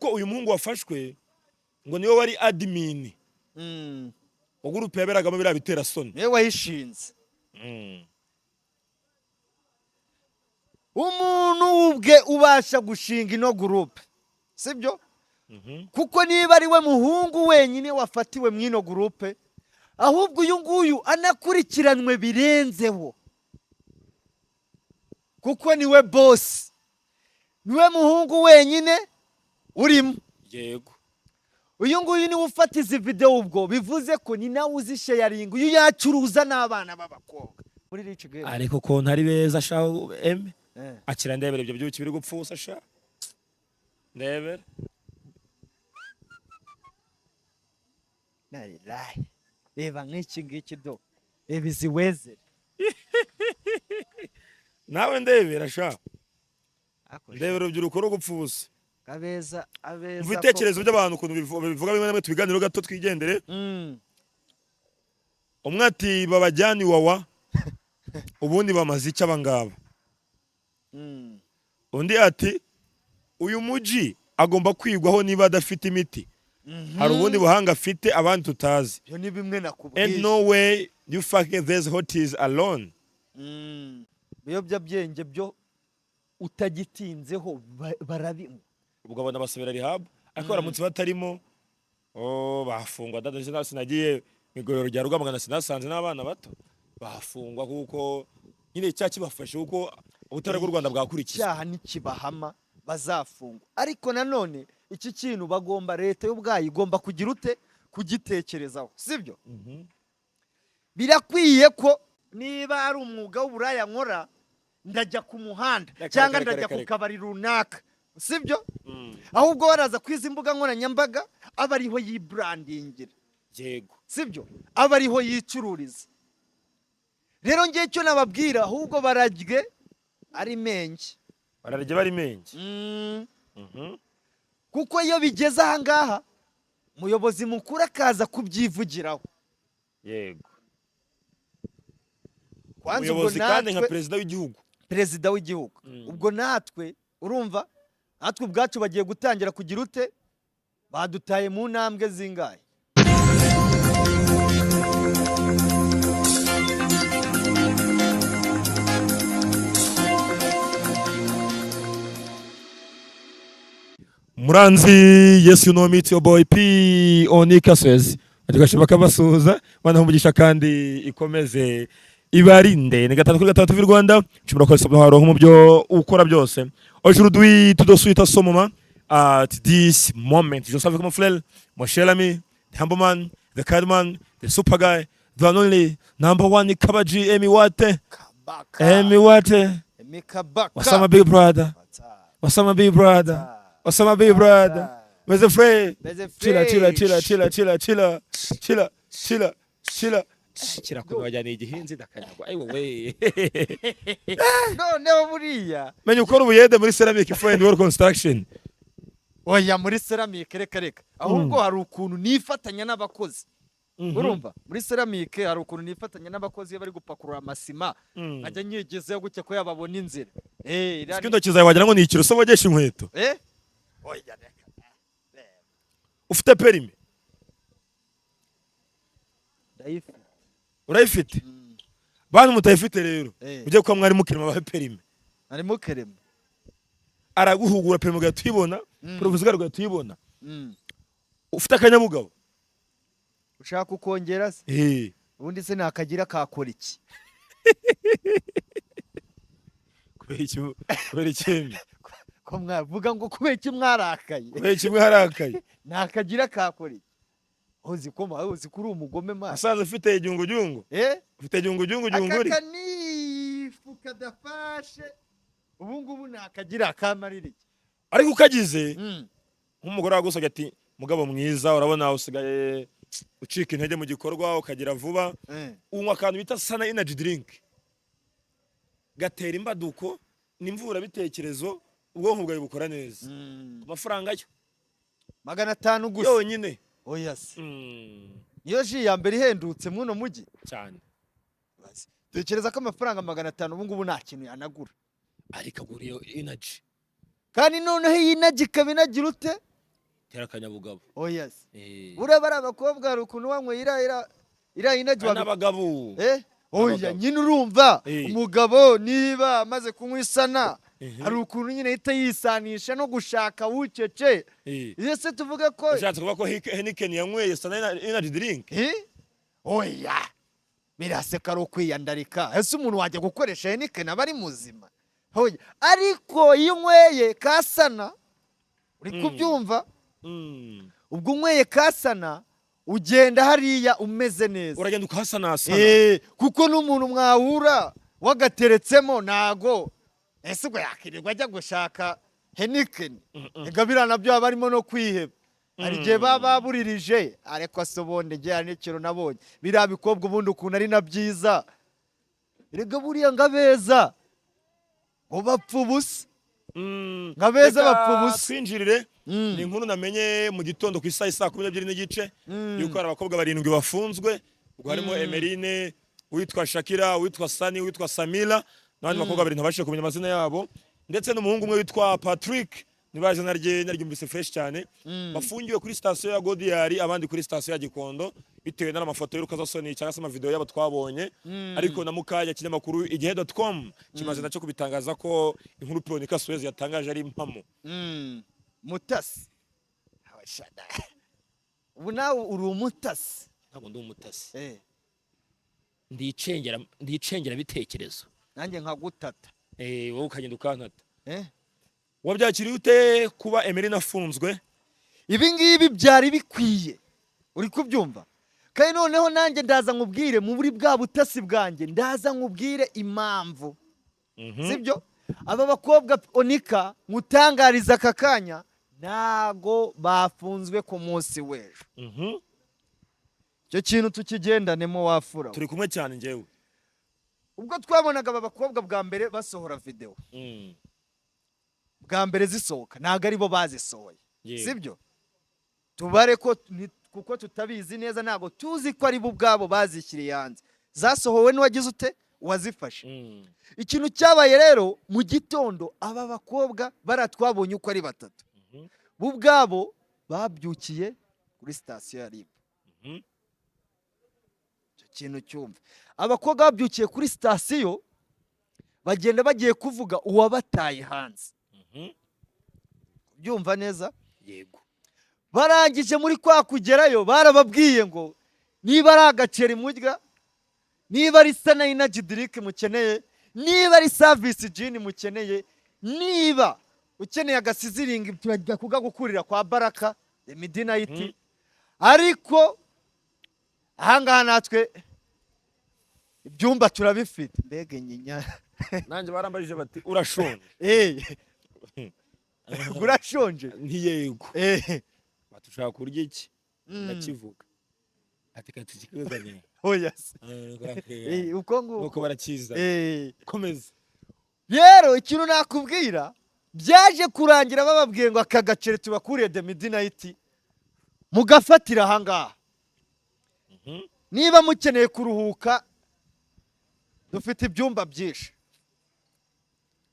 kuko uyu muhungu wafashwe ngo niwe wari admin wa groupe yaberagamo biriya bitera soni niwe wayishinze. Umuntu ubwe ubasha gushinga ino groupe, sibyo? Kuko niba ari we muhungu wenyine wafatiwe mwino groupe, ahubwo uyu nguyu anakurikiranwe birenzeho, kuko niwe boss, niwe muhungu wenyine urimo. Yego, uyu nguyu niwe ufata izi video, ubwo bivuze ko ni nawe uzisharinga, uyu yacuruza n'abana b'abakobwa muri Rich Game. ariko ko ntari beza sha akira ndebera ibyo byuki biri gupfusa sha ndebera narilahi reba nk'iki ngiki do, reba izi wezere nawe ndebera sha ndebera urubyiruko rwo gupfusa abeza mva itekerezo by'abantu ukuntu bivuga bimwe namwe tubiganiro gato twigendere. Umwe ati babajyani wawa ubundi bamaze icyo abangaba. Undi ati uyu muji agomba kwigwaho niba adafite imiti, hari ubundi buhanga afite abandi tutazi. Yo ni bimwe nakubwiye. And no way you fucking these hoties alone. Biyobyabwenge byo utagitinzeho barabinywa, ubwo abona basubira rehab, ariko baramutse batarimo bafungwa. Dada sinagiye migororo rya Rwamagana sinasanze n'abana bato bafungwa kuko nyine cya kibafashe kuko ubutare bw'u Rwanda bwakurikiye cyaha nikibahama bazafungwa. Ariko nanone iki kintu bagomba, leta y'ubwayi igomba kugira ute kugitekerezaho, sibyo? Birakwiye ko niba ari umwuga w'uburaya nkora, ndajya ku muhanda cyangwa ndajya ku kabari runaka, sibyo? Ahubwo baraza kwiza imbuga nkoranyambaga aba ariho yibrandingira. Yego, sibyo? Aba ariho yicururiza. Rero ngiye cyo nababwira, ahubwo bararye ari menshi, bararye bari menshi. Kuko iyo bigeze aha ngaha umuyobozi mukuru akaza kubyivugiraho. Yego, kwanza ubwo umuyobozi kandi nka perezida w'igihugu, ubwo natwe urumva, natwe ubwacu bagiye gutangira kugira ute, badutaye mu ntambwe zingahe. Muranzi, yes you know me, your boy P Onika says atugashima kabasuhuza bana humugisha kandi ikomeze ibarinde. Ni gatatu kuri gatatu y'u Rwanda nshobora kwesa haro mu byo ukora byose. Aujourd'hui tout de suite à ce moment, at this moment, je savais comment frère, mon cher ami, the humble man, the kind man, the super guy, the only number one Kabaji Emi Wate. Emi Wate. Emi Kabaka. What's up my big brother? What's up my big brother? What's up my big brother? Where's the friend? Chila kubajya ni igihinzi dakanyagwa. Ayi wowe. None buriya. Menye ukora ubuyede muri Ceramic Friend World Construction. Oya muri Ceramic reka. Ahubwo hari ukuntu nifatanya n'abakozi. Urumva? Muri Ceramic hari ukuntu nifatanya n'abakozi bari gupakurura amasima. Ajya nyigezeyo gucye ko yababona inzira. Ikindo kizaye wagira ngo ni ikiro so bogesha inkweto. Oya reka. Ufite perime? Ndayifite. Urayifite? Bantu mutayifite rero. Ujye kwa mwari mukirima ba perime. Ari mukirima. Araguhugura perime gatuyibona, provisoire gatuyibona. Ufite akanyabugabo? Ushaka ukongera se? Ubundi se nakagira kakora iki? Kubera iki? Ko mwavuga ngo kubera iki mwarakaye? Kubera iki mwarakaye? Nakagira kakora iki? Uzi kuri umugome ma. Asanze ufite ijungu. Ufite ijungu uri. Akanifu kadafashe. Ubu ngubu nakagira akamarira iki? Ariko ukagize nk'umugore wagusabye ati mugabo mwiza, urabona usigaye ucika intege mu gikorwa ukagira vuba, unywa akantu bita Sana energy drink, gatera imbaduko n'imvura bitekerezo, ubwonko bwawe bukora neza. Amafaranga yo 500 gusa yonyine. Oya se. Niyo ji ya mbere ihendutse muno mugi cyane. Tekereza ko amafaranga 500 ubu ngubu nta kintu yanagura. Ariko agura iyo energy. Kandi noneho iyi energy kabinagira ute? tera kanyabugabo oya uraba ari abakobwa hari ukuntu wanyweye ira inaji n'abagabo oya nyine urumva umugabo niba amaze kunywa isana hari ukuntu nyine ahita yisanisha no gushaka wucece ese tuvuge ko ushatse kuvuga ko Heineken yanyweye sana energy drink oya biraseka ari ukwiyandarika ese umuntu wajya gukoresha Heineken aba ari muzima oya ariko iyo unyweye kasana uri kubyumva ubwo unyweye kasana ugenda hariya umeze neza uragenda ukahasanasana kuko n'umuntu mwahura wagateretsemo nago ese ubwo yakirirwa ajya gushaka Heineken ega birana byo barimo no kwiheba hari igihe baba buririje ariko asobonde gihe n'ikiro nabonye biriya bikobwa ubundi ukuntu ari na byiza erega buriya ngabeza ngo bapfa ubusa ngabeza bapfa ubusa twinjirire ni inkuru namenye mu gitondo ku isaha 12:30 yuko hari abakobwa 7 bafunzwe ubwo harimo Emeline witwa Shakira witwa Sani witwa Samila n'abandi bakobwa 2 ntabashije kumenya amazina yabo ndetse n'umuhungu umwe witwa Patrick nibaje naryumvise fresh cyane bafungiwe kuri station ya Godiyari abandi kuri station ya Gikondo bitewe n'amafoto y'urukozasoni cyangwa se amavideo yabo twabonye ariko na mukanya kinyamakuru igihe.com kimaze naco kubitangaza ko inkuru Veronica Suez yatangaje ari impamo mutasi abashada ubu nawe uri umutasi ntabwo ndi umutasi ndicengera bitekerezo nanjye nkagutata wowe ukagenda ukantata wabyakiriye ute kuba Emeline afunzwe ibi ngibi byari bikwiye uri kubyumva kandi noneho nanjye ndaza nkubwire mu buri bwa butasi bwanjye ndaza nkubwire impamvu sibyo aba bakobwa Onika mutangariza aka kanya ntago bafunzwe ku munsi w'ejo icyo kintu tukigendanemo wafura turi kumwe cyane njyewe ubwo twabonaga aba bakobwa bwa mbere basohora video bwa mbere zisohoka ntago ari bo bazisohoye sibyo tubare ko kuko tutabizi neza ntago tuzi ko ari bo ubwabo bazishyiriye hanze zasohowe n'uwagize ute wazifashe ikintu cyabaye rero mu gitondo aba bakobwa baratwabonye uko ari 3 bo ubwabo babyukiye kuri station ya RIB icyo kintu cyumva abakobwa babyukiye kuri station bagenda bagiye kuvuga uwabataye hanze byumva neza yego barangije muri kwa kugerayo barababwiye ngo niba ari agaceri murya niba ari sana energy drink mukeneye niba ari service gin mukeneye niba ukeneye agasiziringi turajya kugagukurira kwa Baraka the Midnight ariko ahangaha natwe ibyumba turabifite mbege nyinya nanjye barambajije bati urashonje urashonje ntiyego batushaka kurya iki ndakivuga ati katikizanye oya uko nguko barakiza komeza rero ikintu nakubwira byaje kurangira bababwiye ngo aka gacere tubakuriye the Midnight mugafatira ahangaha niba mukeneye kuruhuka dufite ibyumba byinshi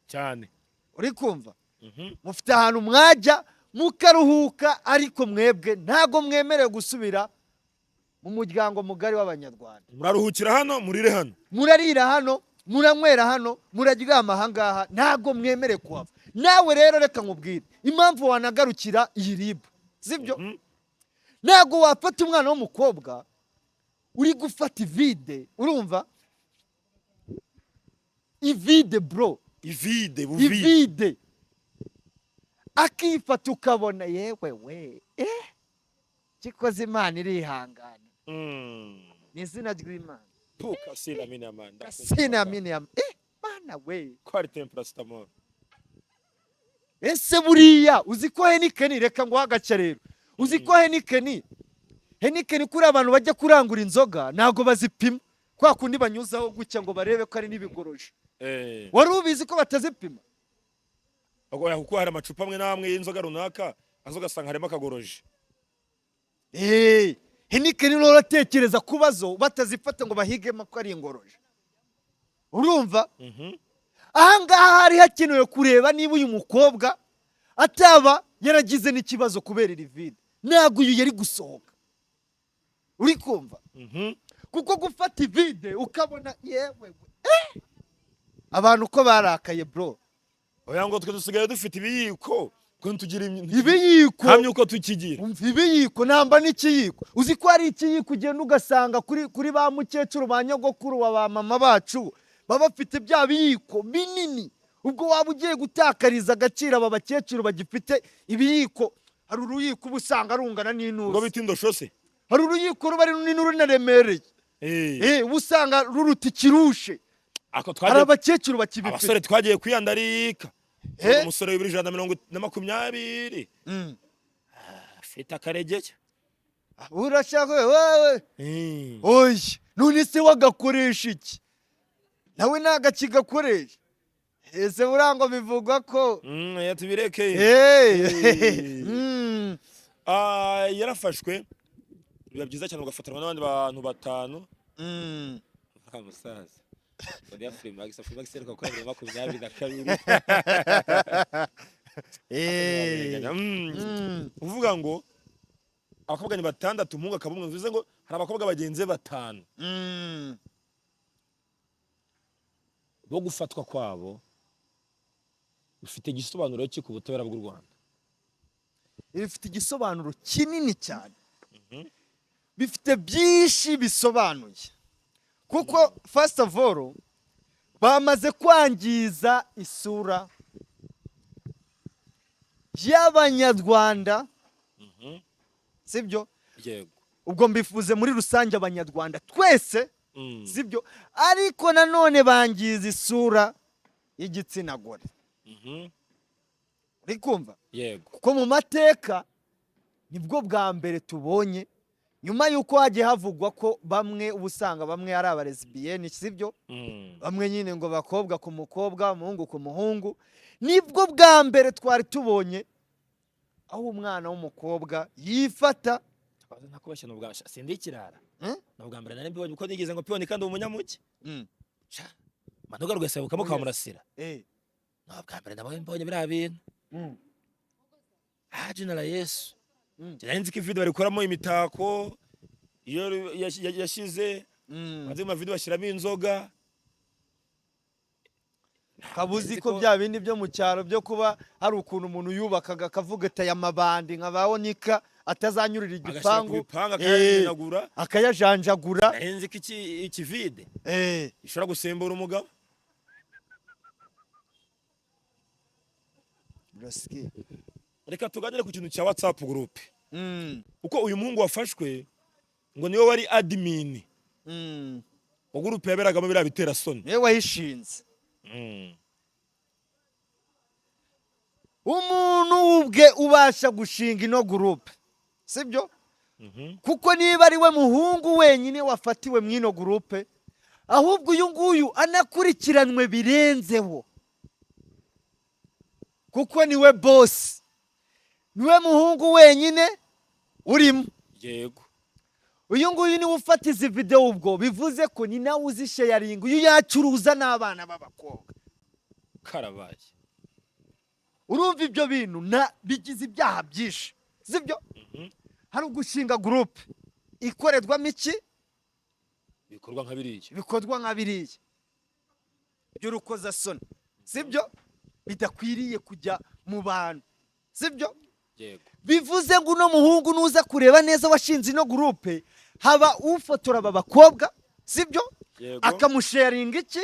cyane uri kumva mufite ahantu mwajya mukaruhuka ariko mwebwe ntago mwemerewe gusubira mu muryango mugari w'abanyarwanda muraruhukira hano murire hano murarira hano muranywera hano muraryama ahangaha ntago mwemerewe kuhava nawe rero reka nkubwire impamvu wanagarukira iyi RIB sibyo ntago wafata umwana w'umukobwa uri gufata ivide urumva ivide bro ivide akifata ukabona yewe we kikoze Imana irihangana ni izina ry'Imana Sinamina mana we quality paracetamol ese buriya uzi ko Heineken reka ngo hagaca rero uzi ko Heineken kuri abantu bajya kurangura inzoga ntago bazipima kwa kundi banyuzaho gucya ngo barebe ko ari n'ibigoroje wari ubizi ko batazipima oya kuko hari amacupa amwe namwe y'inzoga runaka azogasanga harimo akagoroje Heineken rero ratekereza kubazo batazifata ngo bahigemo ko ari ingoroje urumva ahangaha hari hakenewe kureba niba uyu mukobwa ataba yaragize n'ikibazo kubera iri vide, ntabwo uyu yari gusohoka. Uri kumva? Kuko gufata ivide ukabona yewe abantu ko barakaye bro. Oya ngo twe dusigaye dufite ibiyiko ko tugira ibiyiko hamye uko tukigira. Ibiyiko namba n'ikiyiko. Uzi ko ari ikiyiko ugenda ugasanga kuri ba mukecuru ba nyogokuru wa ba mama bacu baba bafite bya biyiko binini. Ubwo waba ugiye gutakariza agaciro aba bakecuru bagifite ibiyiko. Hari uruyiko ubusanga rungana n'intusi. Ngo bitindo shose. Hari uruyiko ruba ari runini runaremereye. Ubusanga ruruta ikirushe. Hari abakecuru bakibifite. Abasore twagiye kwiyandarika. Umusore w'ibiri 120 afite akaregeke. Urashaka wewe? Oya, none se wagakoresha iki? Nawe nagakigakoresha. Ese urango bivugwa ko yatubirekeye. Yarafashwe. Biba byiza cyane ugafatanwa n'abandi bantu batanu. Musaza. Bodiya Freemax ariko ko 22. Uvuga ngo abakobwa ni batandatu umuhungu akabumwe, bivuze ngo hari abakobwa bagenze batanu. Bo gufatwa kwabo bifite igisobanuro ki ku butabera bw'u Rwanda? Bifite igisobanuro kinini cyane. Bifite byinshi bisobanuye. Kuko first of all bamaze kwangiza isura y'Abanyarwanda. Sibyo? Yego. Ubwo mbifuze muri rusange Abanyarwanda twese. Sibyo? Ariko nanone bangiza isura y'igitsina gore. Uri kumva? Yego. Kuko mu mateka nibwo bwa mbere tubonye nyuma yuko hagiye havugwa ko bamwe ubusanga bamwe ari abalesbienne, sibyo? Bamwe nyine ngo bakobwa ku mukobwa, umuhungu ku muhungu. Nibwo bwa mbere twari tubonye aho umwana w'umukobwa yifata. Nakubashye n'ubwasha sindi ikirara. N'ubwa mbere nari mbibonye uko nigeze ngo piyoni kandi umunyamuke. Manoga rwese kamurasira. N'ubwa mbere nabonye biriya bintu. General Yesu. Nzi ko video barikoramo imitako iyo yashize maze mu video bashyiramo inzoga. Kabuzi ko bya bindi byo mu cyaro byo kuba hari ukuntu umuntu yubakaga akavuga ati aya mabandi nkabawonika atazanyurira igipangu akayajanjagura. Nzi ko iki vide ishobora gusembura umugabo. Reka tuganire ku kintu cya WhatsApp group. Uko uyu muhungu wafashwe ngo niwe wari admin. Wa group yaberagamo bira bitera soni. Yewe wahishinze. Umuntu ubwe ubasha gushinga ino group. Sibyo? Kuko niba ari we muhungu wenyine wafatiwe mwino group, ahubwo uyu nguyu anakurikiranwe birenzeho. Kuko niwe boss. Niwe muhungu wenyine urimo. Yego. Uyu nguyu ni ufata izi video ubwo bivuze ko ni nawe uzi sharing. Uyu yacuruza n'abana b'abakobwa. Karabaye. Urumva ibyo bintu na bigize ibyaha byinshi. Sibyo? Hari ugushinga group ikorerwamo iki? Bikorwa nka biriya. Bikorwa nka biriya. By'urukoza soni. Sibyo? Bidakwiriye kujya mu bantu. Sibyo? Yego. Bivuze ngo uno muhungu nuza kureba neza washinze ino groupe haba ufotora aba bakobwa. Sibyo? Akamusharinga iki?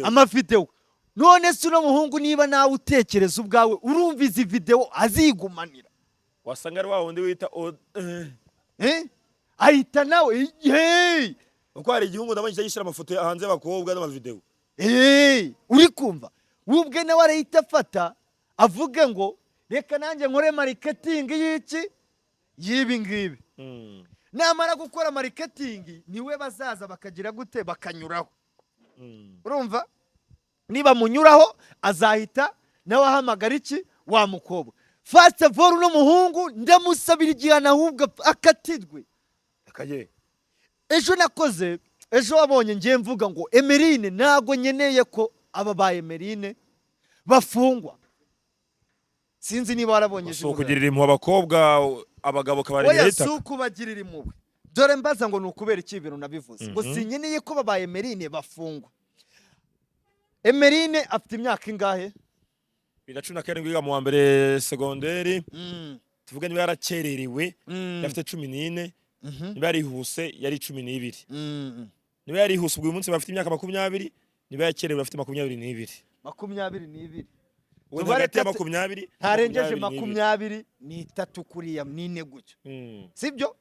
Amavideo. None se uno muhungu niba nawe utekereza ubwawe urumva izi video azigumanira. Wasanga ari wa wundi wita ahita nawe uko hari igihungu nabanje gishyira amafoto hanze y'abakobwa n'amavideo. Uri kumva? Ubwe nawe arahita afata avuge ngo reka nanjye nkore marketing y'iki yibi ngibi. Namara gukora marketing niwe bazaza bakagira gute bakanyuraho. Urumva? Niba munyuraho azahita nawe ahamagara iki wa mukobwa. First of all no muhungu ndamusabira igihana ahubwo akatirwe. Akaye. Ejo wabonye ngiye mvuga ngo Emeline ntago nyeneye ko aba ba Emeline bafungwa. sinzi niba warabonye si ukugirira impuhwe abakobwa abagabo kabarengera oya si itaka. ukubagirira impuhwe dore mbaza ngo ni ukubera iki ibintu nabivuze ngo sinkeneye ko babaye Emeline bafungwa. Emeline afite imyaka ingahe? 2017 yiga mu wa mbere segonderi. Tuvuge niba yarakererewe afite 14, niba yarihuse yari 12, niba yarihuse ubwo uyu munsi bafite imyaka 20, niba yakererewe afite 22. 22 ubu hagati ya 20 ntarengeje 23 kuriya n'ine gutyo, sibyo?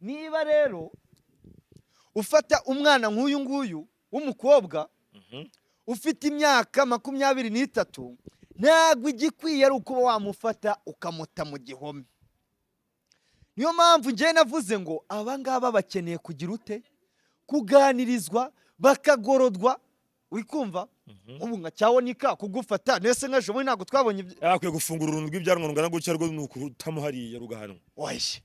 Niba rero ufata umwana nk'uyu nguyu w'umukobwa ufite imyaka 23, ntabwo igikwiye ari uko wamufata ukamuta mu gihome. Niyo mpamvu njye navuze ngo aba ngaba bakeneye kugira ute, kuganirizwa bakagorodwa. Uri kumva? Ubu nka cyawonika kugufata nese nkaje we ntago twabonye yakwiye gufungura uruntu rw'ibyaranwa rungana gutya rwo nukutamu hariya rugahanwa.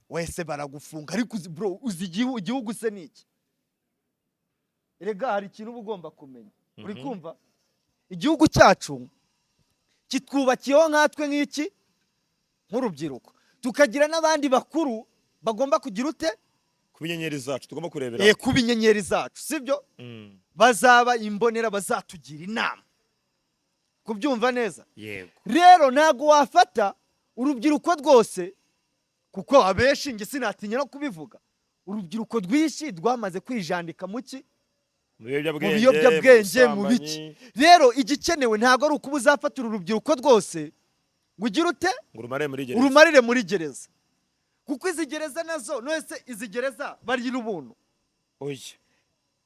wese baragufunga ariko bro uzi igihugu se niki? Erega hari ikintu uba ugomba kumenya. Uri kumva? Igihugu cyacu kitwubakiyeho nkatwe nk'iki nk'urubyiruko, tukagira n'abandi bakuru bagomba kugira ute, kubinyenyeri zacu tugomba kurebera kubinyenyeri zacu, sibyo? Bazaba imbonera bazatugira inama, kubyumva neza. Yego rero ntago wafata urubyiruko rwose, kuko abenshi nge sinatinya no kubivuga, urubyiruko rwishi rwamaze kwijandika muki mu biyobyabwenge mu biki. Rero igikenewe ntago ari ukuba uzafatira urubyiruko rwose ngo ugire ute, urumarire muri gereza, kuko izi gereza nazo nose izi gereza barira ubuntu.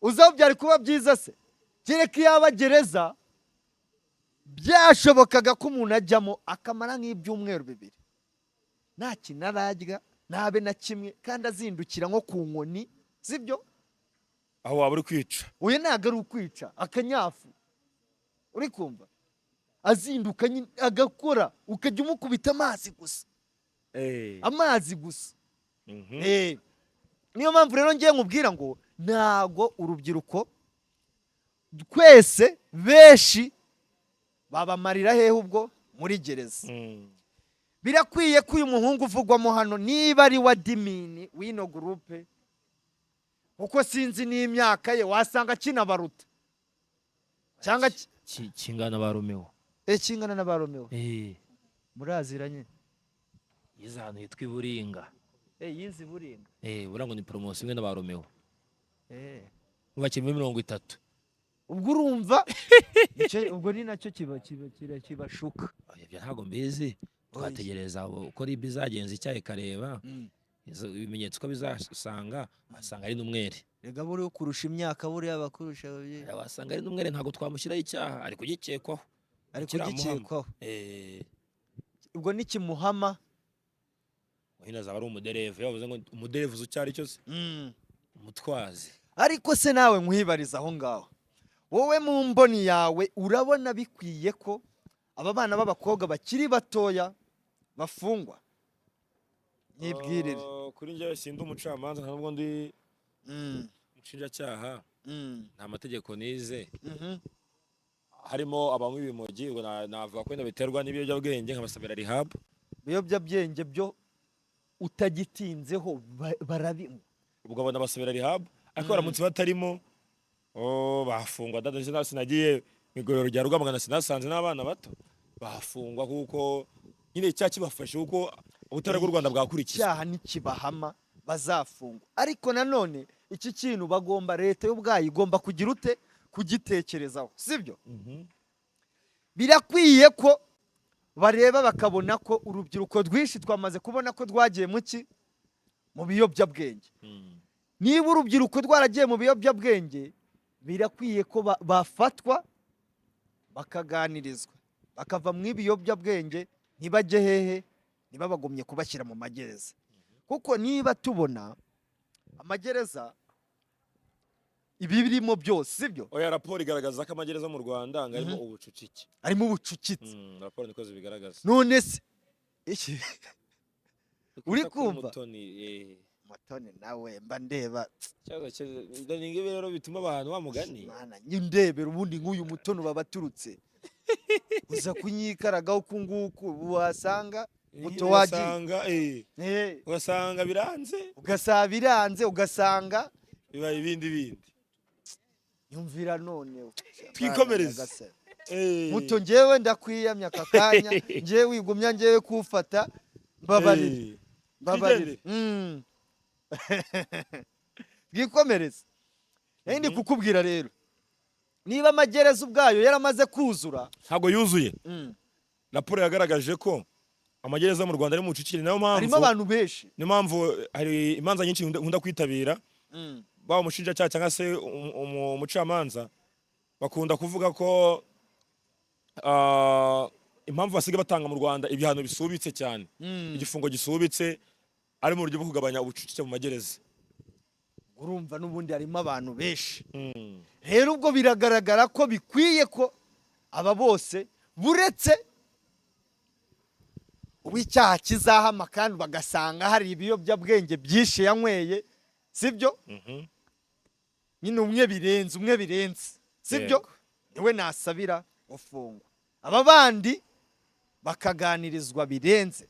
Uzaho byari kuba byiza se kereka yaba gereza byashobokaga ko umuntu ajyamo akamara nk'ibyumweru 2 nta kintu ararya ntabe na kimwe, kandi azindukira nko ku nkoni, sibyo? aho waba uri kwica. Uye ntago ari ukwica akanyafu, uri kumva? Azinduka agakora ukajya umukubita amazi gusa, amazi gusa. Niyo mpamvu rero ngiye nkubwira ngo ntago urubyiruko twese benshi babamarira hehe ubwo muri gereza. Birakwiye ko uyu muhungu uvugwamo hano niba ari wa Dimini wino groupe, kuko sinzi n'imyaka ye wasanga kinabaruta cyangwa kingana ba Romeo. Kingana na ba Romeo. Muraziranye? Yiza hano yitwa Buringa. Yizi Buringa. Burango ni promotion imwe na ba Romeo. Mubakimwe 30. Ubwo urumva ubwo ni nacyo kibashuka. Ibyo ntago mbizi, twategereza uko ribi zagenze icyaye kareba ibimenyetso ko bizasanga, asanga ari n'umwere. Rega buri kurusha imyaka buri abakurusha babye, wasanga ari n'umwere, ntago twamushyiraho icyaha, ari kugikekwaho. Ubwo nikimuhama wahina zaba ari umudereva, yavuze ngo umudereva uzi cyari cyose umutwazi. Ariko se nawe nkwibariza aho ngaho, wowe mu mboni yawe urabona bikwiye ko aba bana b'abakobwa bakiri batoya bafungwa? Nibwirire. Kuri njye sindi umucamanza, ntabwo ndi umushinjacyaha, nta mategeko nize. Harimo abanywi b'imogi, ubwo navuga ko biterwa n'ibiyobyabwenge nkabasabira rehab. Ibiyobyabwenge byo utagitinzeho barabinywa, ubwo abona basabira rehab, ariko baramutse batarimo bafungwa. Sinagiye mu igororero rya Rwamagana, sinasanze n'abana bato bafungwa kuko nyine icyaha kibafashe, kuko ubutare bw'u Rwanda bwakurikizwa. Icyaha nikibahama bazafungwa. Ariko nanone iki kintu bagomba, leta y'ubwayo igomba kugira ute, kugitekerezaho, sibyo? Birakwiye ko bareba bakabona ko urubyiruko rwinshi twamaze kubona ko rwagiye mu biyobyabwenge. Niba urubyiruko rwaragiye mu biyobyabwenge, birakwiye ko bafatwa bakaganirizwa bakava mu ibiyobyabwenge, ntibajye hehe, niba bagomye kubashyira mu magereza. Kuko niba tubona amagereza ibi birimo byose, sibyo? Oya, raporo igaragaza ko amagereza mu Rwanda arimo ubucucike. Arimo ubucucike. Raporo niko zibigaragaza. None se iki uri kumva? Mutoni nawe mba ndeba ngibi rero bituma abantu bamugani. Mana nyindebera ubundi nk'uyu Mutoni babaturutse uza kunyikaragaho uku nguku wasanga mutowagiye ugasanga ugasanga biranze ugasanga biranze ugasanga bibaye ibindi yumvira none twikomereze muto njyewe ndakwiyamya aka kanya njyewe wigumya njyewe kufata mbabarire twikomereze ndi kukubwira rero niba amagereza ubwayo yaramaze kuzura ntabwo yuzuye raporo yagaragaje ko amagereza mu Rwanda ari mu bucucike nayo mpamvu harimo abantu benshi niyo mpamvu hari imanza nyinshi nkunda kwitabira baba umushinjacyaha cyangwa se umucamanza bakunda kuvuga ko impamvu basiga batanga mu Rwanda ibihano bisubitse cyane igifungo gisubitse ari mu buryo bwo kugabanya ubucucike mu magereza urumva n'ubundi harimo abantu benshi rero ubwo biragaragara ko bikwiye ko aba bose buretse uw'icyaha kizahama kandi bagasanga hari ibiyobyabwenge byinshi yanyweye sibyo nyine umwe birenze sibyo niwe nasabira ufungwa aba bandi bakaganirizwa birenze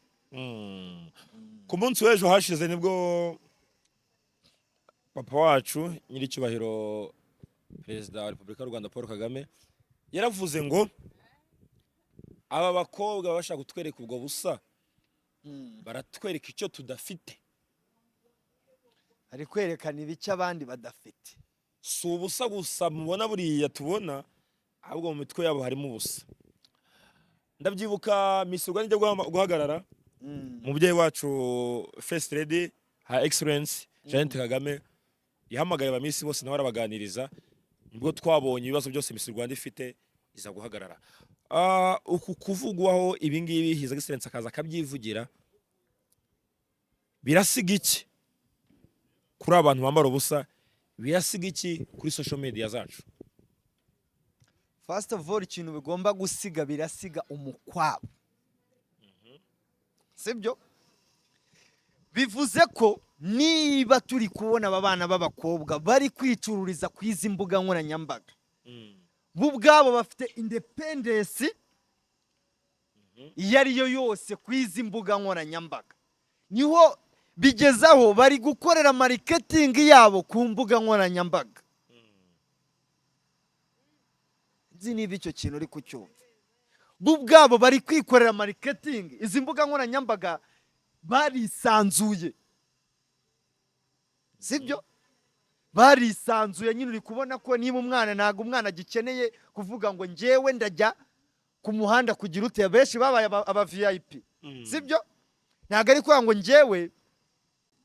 ku munsi w'ejo hashize nibwo papa wacu nyiricyubahiro perezida wa Repubulika y'u Rwanda Paul Kagame yaravuze ngo aba bakobwa bashaka kutwereka ubwo busa baratwereka icyo tudafite ari kwerekana ibice abandi badafite si ubusa gusa mubona buriya tubona ahubwo mu mitwe yabo harimo ubusa ndabyibuka Miss Rwanda ijya guhagarara umubyeyi wacu First Lady Her Excellence Jeannette Kagame yahamagaye abamisi bose nawe arabaganiriza nibwo twabonye ibibazo byose Miss Rwanda ifite iza guhagarara uku kuvugwaho ibingibi His Excellence akaza akabyivugira birasiga iki kuri abantu bambara ubusa birasiga iki kuri social media zacu first of all ikintu bigomba gusiga birasiga umukwabo sibyo bivuze ko niba turi kubona aba bana b'abakobwa bari kwicururiza ku izi mbuga nkoranyambaga bo ubwabo bafite independence iyo ariyo yose ku izi mbuga nkoranyambaga niho bigezaho bari gukorera marketing yabo ku mbuga nkoranyambaga nzi niba icyo kintu uri kucyumva bo ubwabo bari kwikorera marketing izi mbuga nkoranyambaga barisanzuye sibyo barisanzuye nyine uri kubona ko niba umwana ntago umwana agikeneye kuvuga ngo njyewe ndajya ku muhanda kugira ute benshi babaye aba VIP sibyo ntago ari kuvuga ngo njyewe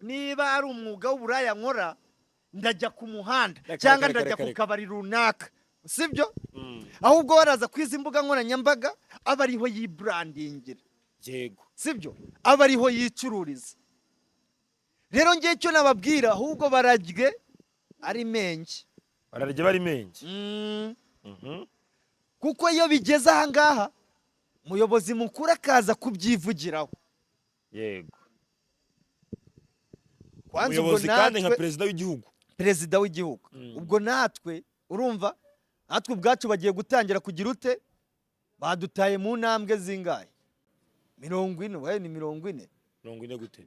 niba ari umwuga w'uburaya nkora ndajya ku muhanda cyangwa ndajya ku kabari runaka sibyo ahubwo baraza kwiza imbuga nkoranyambaga aba ariho yibrandingira yego sibyo aba ariho yicururiza rero ngiye icyo nababwira ahubwo bararye ari menshi bararye bari menshi kuko iyo bigeze aha ngaha umuyobozi mukuru akaza kubyivugiraho yego umuyobozi kandi nka perezida w'igihugu ubwo natwe urumva natwe ubwacu bagiye gutangira kugira ute badutaye mu ntambwe zingahe 40 waye ni 40 gute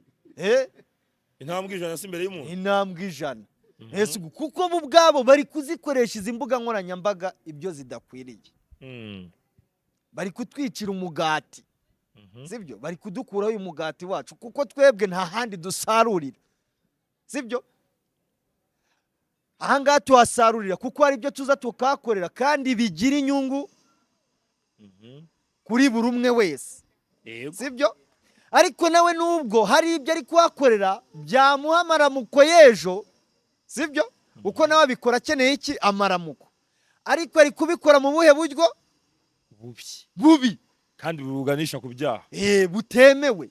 intambwe 100 si imbere y'umuntu intambwe 100 kuko bo ubwabo bari kuzikoresha izi mbuga nkoranyambaga ibyo zidakwiriye bari kutwicira umugati sibyo bari kudukuraho uyu mugati wacu kuko twebwe nta handi dusarurira sibyo ahangaha tuhasarurira kuko hari ibyo tuza tukahakorera kandi bigira inyungu kuri buri umwe wese sibyo ariko nawe nubwo hari ibyo ari kuhakorera byamuha amaramuko y'ejo sibyo uko nawe abikora akeneye iki amaramuko ariko ari kubikora mu buhe buryo bubi kandi buganisha ku byaha butemewe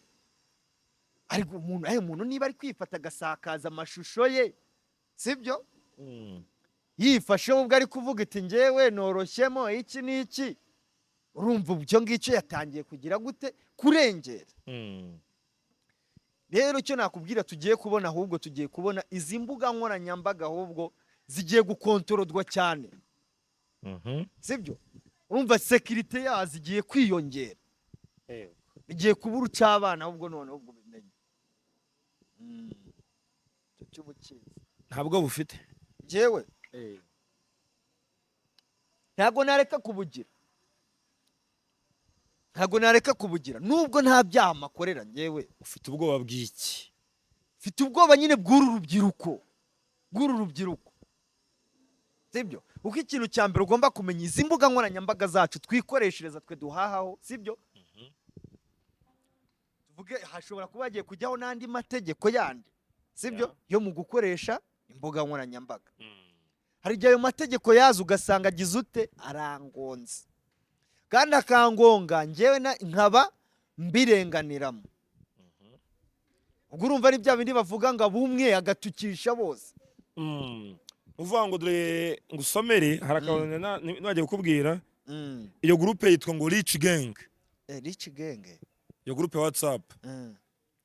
ariko umuntu niba ari kwifata agasakaza amashusho ye sibyo yifashe ubwo ari kuvuga iti njyewe noroshyemo iki n'iki urumva ibyo ngicyo yatangiye kugira gute kurengera rero icyo nakubwira tugiye kubona ahubwo tugiye kubona izi mbuga nkoranyambaga ahubwo zigiye gukontorodwa cyane sibyo urumva sekirite yazo igiye kwiyongera, igiye kuba urucabana ahubwo noneho ubwo bimenye. Icyo cy'ubukizi ntabwo bufite njyewe ntabwo nareka kubugira, ntabwo nareka kubugira nubwo nta byaha makorera. njyewe ufite ubwoba bw'iki? mfite ubwoba nyine bw'uru rubyiruko, sibyo? Kuko ikintu cya mbere ugomba kumenya, izi mbuga nkoranyambaga zacu twikoreshereza, twe duhahaho, sibyo? tuvuge hashobora kuba hagiye kujyaho n'andi mategeko yandi, sibyo, yo mu gukoresha imbuga nkoranyambaga. hari igihe ayo mategeko yazo ugasanga agize ute, arangonze, kandi akangonga njyewe nkaba mbirenganiramo. ubwo urumva ari bya bindi bavuga ngo abumwe agatukisha bose. uvuga ngo dore ngusomere, hari akantu nagiye kukubwira. iyo groupe yitwa ngo Rich Gang. Rich Gang, iyo groupe ya WhatsApp,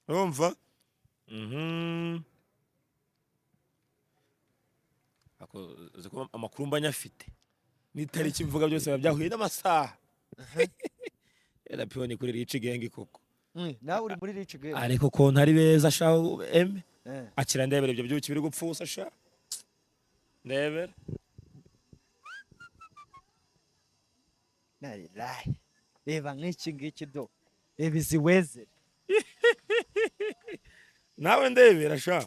urumva? amakuru mba nyafite n'itariki mvuga byose biba byahuye n'amasaha. Era pioni kuri Rich Gang koko. nawe uri muri Rich Gang. ariko konti ari beza sha eme akira ndebera ibyo byuki biri gupfusa sha ndebera. Narilahi reba nk'iki ngiki do, reba izi wezere. nawe ndebera sha,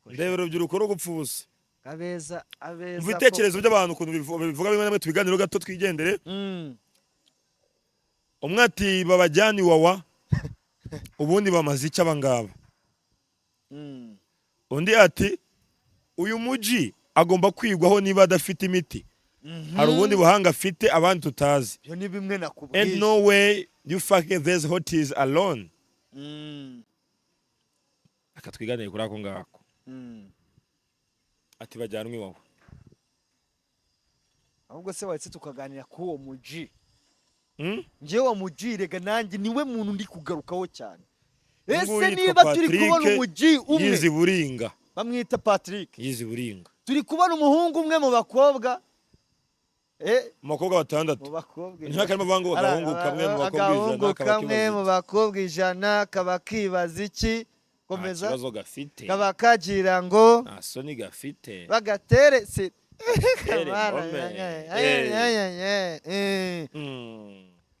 ndebera urubyiruko rwo gupfusa. abeza mva ibitekerezo by'abantu ukuntu bivuga bimwe na bimwe, tubiganiro gato twigendere. umwe ati babajyana iwawa ubundi bamaze icyo abangaba. undi ati uyu muji agomba kwigwaho niba adafite imiti, hari ubundi buhanga afite abandi tutazi. Byo ni bimwe nakubwiye. And no way you fucking these hoties alone. akatwiganire kuri ako ngako. ati bajyanwe iwawa. ahubwo se wahise tukaganira ku uwo muji. njyewe wa muji rega nanjye niwe muntu ndi kugarukaho cyane. ese niba turi kubona umuji umwe yizi buringa, bamwita Patrick, yizi buringa, turi kubona umuhungu umwe mu bakobwa, mu bakobwa batandatu, nta karimo vango agahungu kamwe mu bakobwa ijana kaba kibaza iki, komeza kibazo gafite, kaba kagira ngo asoni gafite bagatere se.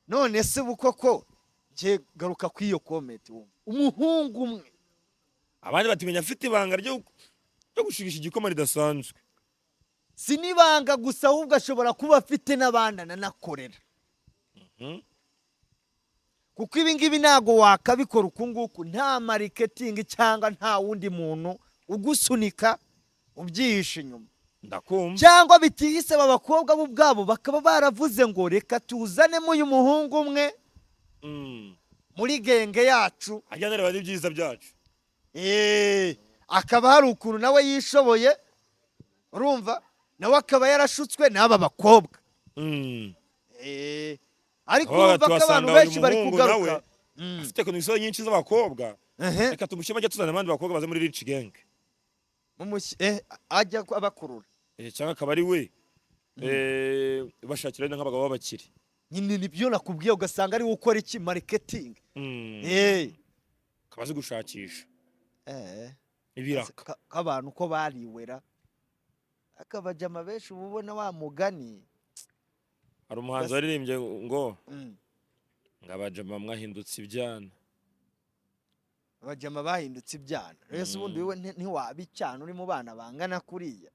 none se bukoko ngiye garuka ku iyo comment, umuhungu umwe, abandi batimenya afite ibanga ryo gushigisha igikoma ridasanzwe. si nibanga gusa ahubwo ashobora kuba afite n'abandi ananakorera. kuko ibi ngibi ntago wakabikora uku nguku nta marketing cyangwa nta wundi muntu ugusunika ubyihishe inyuma. ndakumva. cyangwa bitihise babakobwa bo ubwabo bakaba baravuze ngo reka tuzanemo uyu muhungu umwe muri genge yacu, ajyanira bari byiza byacu. akaba hari ukuntu nawe yishoboye, urumva, nawe akaba yarashutswe n'aba bakobwa. ariko urumva ko abantu benshi bari kugaruka afite konegisiyo nyinshi z'abakobwa. reka tumushyire ajya tuzana abandi bakobwa baze muri Rich Gang, ajya abakurura, cyangwa akaba ari we bashakira nk'abagabo b'abakire. nyine nibyo nakubwiye, ugasanga ari ukora iki, marketing. kabazi gushakisha ibiraka abantu ko bariwera akabajama benshi ubona wa mugani. hari umuhanzi waririmbye ngo ngabajama mwahindutse ibyana, abajama bahindutse ibyana. Rese ubundi wewe ntiwabicyana uri mu bana bangana kuriya.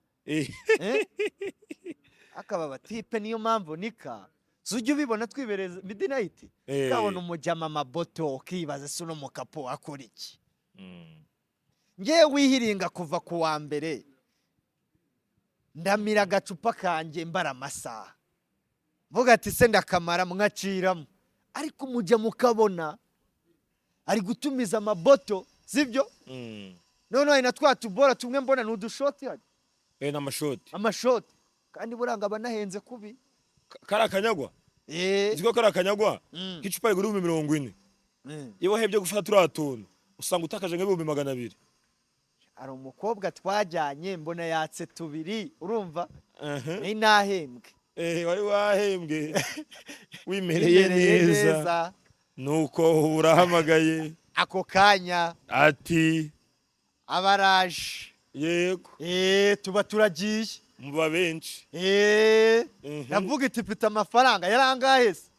akaba batipe niyo mpamvu nika sujya ubibona twibereza midnight kabona umujama amaboto ukibaza se no mukapo akora iki. ngewe wihiringa kuva ku wa mbere ndamira agacupa kanjye mbara amasaha vuga ati se ndakamara mwaciramo, ariko umujya mukabona ari gutumiza amaboto, sibyo? none ari natwa tubora tumwe mbona nudushoti hadi amashoti kandi buranga banahenze kubi. kari akanyagwa, iziko kari akanyagwa k'icupa rigura 40. iyo wahebye gufata turiya tuntu usanga utakaje nk'200. ari umukobwa twajyanye mbona yatse 2, urumva? ni nahembwe wari wahembwe wimereye neza nuko urahamagaye ako kanya ati abaraje yego tuba turagiye muba benshi navuga iti mfite amafaranga yarangahe se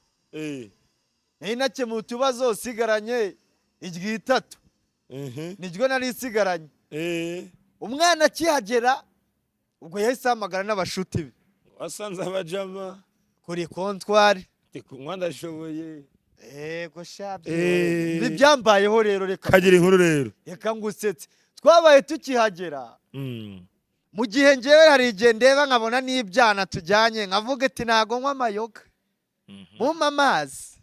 nari nakemuye utubazo sigaranye iryitatu niryo nari isigaranye umwana akihagera ubwo yahise ahamagara n'abashuti be wasanze abajama kuri kontwari kunywa ndashoboye yego shabye ibi byambayeho rero kagira inkuru rero reka ngusetse twabaye tukihagera mu gihe ngewe hari igihe ndeba nkabona n'ibyana tujyanye nkavuga ati ntago nywa amayoga mumpa amazi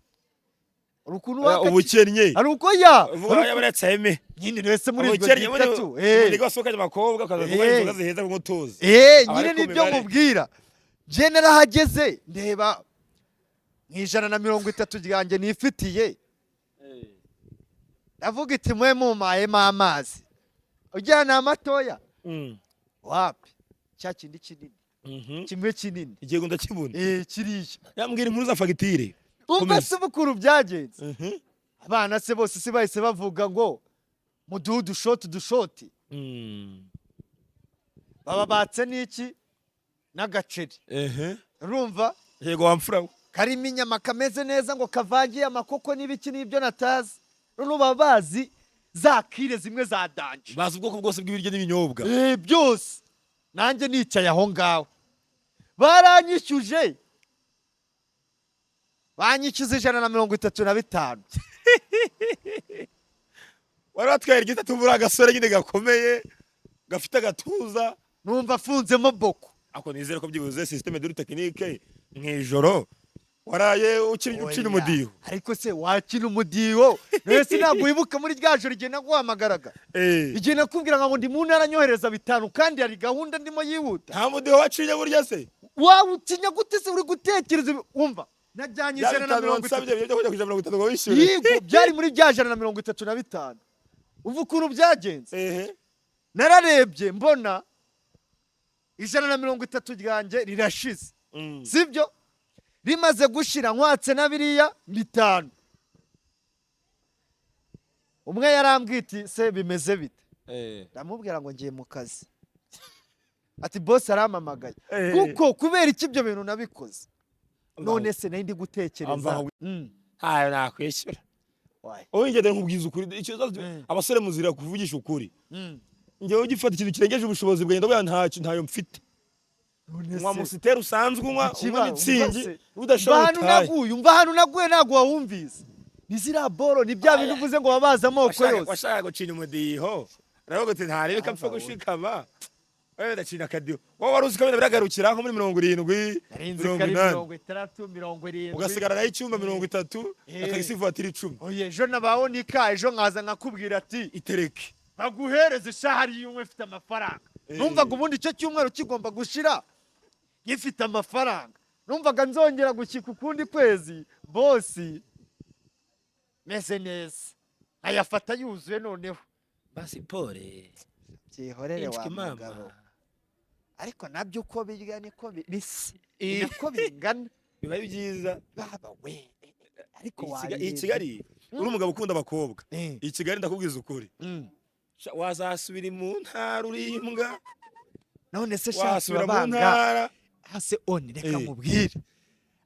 ubukennye hari uko ya uvuga yabaretse eme nyine wese muri ibyo bitatu ndi gasokaje makobwa kaza kuba inzoga ziheza mu mutuzo nyine nibyo mubwira je narahageze ndeba mu 130 ryanjye nifitiye ndavuga iti mwe mumayemo amazi ujyana amatoya wapi cya kindi kinini kimwe kinini igihe ndakibona kiriya yambwira inkuru za fagitire umva se bukuru byagenze abana se bose si bahise bavuga ngo muduhe udushoti baba batse n'iki n'agaceri urumva yego wamfura karimo inyama kameze neza ngo kavangiye amakoko n'ibiki n'ibyo natazi none baba bazi za kire zimwe za danje bazi ubwoko bwose bw'ibiryo n'ibinyobwa byose nanjye nicaye aho ngaho baranyishyuje banyicuza 135 wari watwaye igitatu muri agasore nyine gakomeye gafite agatuza numva afunzemo boko ako nizere ko byibuze systeme de technique nk'ijoro waraye ukina umudiho ariko se wakina umudiho nese ntabwo wibuka muri rya joro igihe naguhamagaraga igihe nakubwira ngo ndi mu ntara nyohereza 5 kandi hari gahunda ndimo yihuta nta mudiho waciye burya se wawutinya gute se uri gutekereza wumva najyanye 130 yego byari muri rya 135 uva ukuntu byagenze nararebye mbona 130 ryanjye rirashize sibyo rimaze gushira nkwatse na biriya 5 umwe yarambwiti se bimeze bite ndamubwira ngo ngiye mu kazi ati boss arampamagaye kuko kubera iki ibyo bintu nabikoze none se nari ndi gutekereza hayo nakwishyura ongede nkubwiza ukuri icyo abasore muzira kuvugisha ukuri ngewe ugifata ikintu kirengeje ubushobozi bwawe ndabona ntayo mfite unywa musiteri usanzwe unywa mitsingi udashobora umva hano naguye ntabwo wawumvise ni ziriya boro ni bya bintu uvuze ngo wabaze amoko yose washaka gucinya umudiho aravuga ati ntarebe ko apfa gushikama wewe ndacina akadiho wowe wari uzi ko biragarukira nko muri 70 70 ugasigara nayo icyumba 30 akagisi voiture 10 oye ejo nabaho nika ejo nkaza nkakubwira ati itereke baguhereze shahari y'umwe ufite amafaranga numvaga ubundi icyo cyumweru kigomba gushira gifite amafaranga numvaga nzongera gushyika ukundi kwezi bosi meze neza ayafata yuzuye noneho basi pole byihorere wa mugabo ariko nabyo uko birya niko bisa nako bingana biba byiza baba we ariko i Kigali uri umugabo ukunda abakobwa i Kigali ndakubwiza ukuri wazasubira mu ntara urimbwa none se shasubira mu ntara hase oni reka mubwire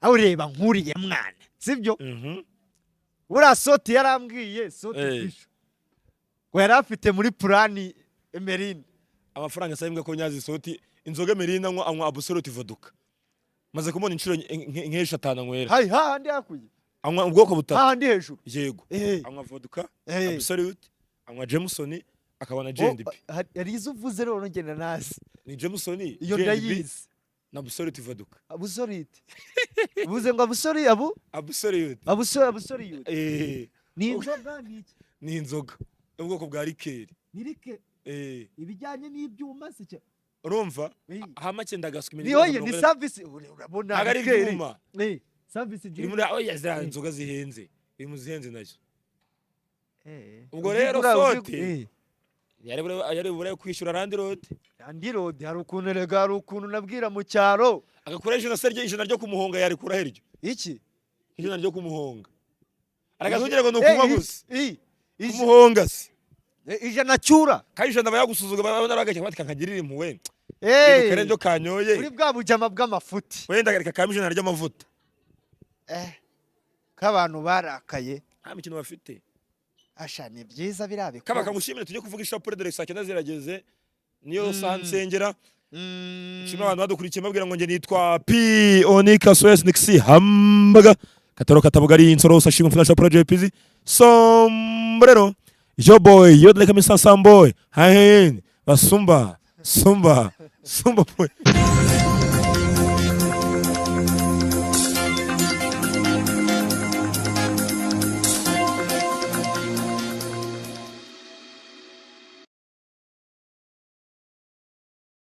aho ureba nkuriye mwana sibyo ura soti yarambwiye soti fisho ngo yarafite muri plani Emerine amafaranga asabwa ko nyazi soti inzoga Emerine anywa absolute vodka maze kumona inshuro nk'eshatana nkwera hayi handi hakuye anywa ubwoko butatu handi hejuru yego anywa vodka absolute anywa Jameson akabona JNB yari izuvuze rero ngenda nazi ni Jameson iyo ndayizi na absolute vodka absolute uvuze ngo absolute ni inzoga ni inzoga ubwoko bwa likeri nirike ibijyanye n'ibyuma se cyo urumva hamake ndagasukimira ni service urabona agari ibyuma service iri muri oya inzoga zihenze iri mu zihenze nazo ubwo rero sote yari bure kwishyura randi road andi rodi hari ukuntu rega hari ukuntu nabwira mu cyaro agakoresha ijana ryo kumuhonga yarikura heryo iki ijana ryo kumuhonga aragazugira ngo nukunywa gusa ijana kumuhonga se cyura kandi ijana bayagusuzuga babona bagake batika nkagirira impuwe karenjo kanyoye kuri bwa bujama bw'amafuti wenda reka kama ijana ry'amavuta k'abantu barakaye nta mikino bafite asha ni byiza birabikora kaba kamushimire tujye kuvuga ishapure de saa 9 zirageze niyo saha nsengera nshimira abantu badukurikiye mabwira ngo nge nitwa P Onika Swes Nixi Hambaga Kataro Katabugari Insoro Sashimo Financial Project PZ Sombrero Yo boy yo like Mr. Samboy Hahen Basumba Sumba boy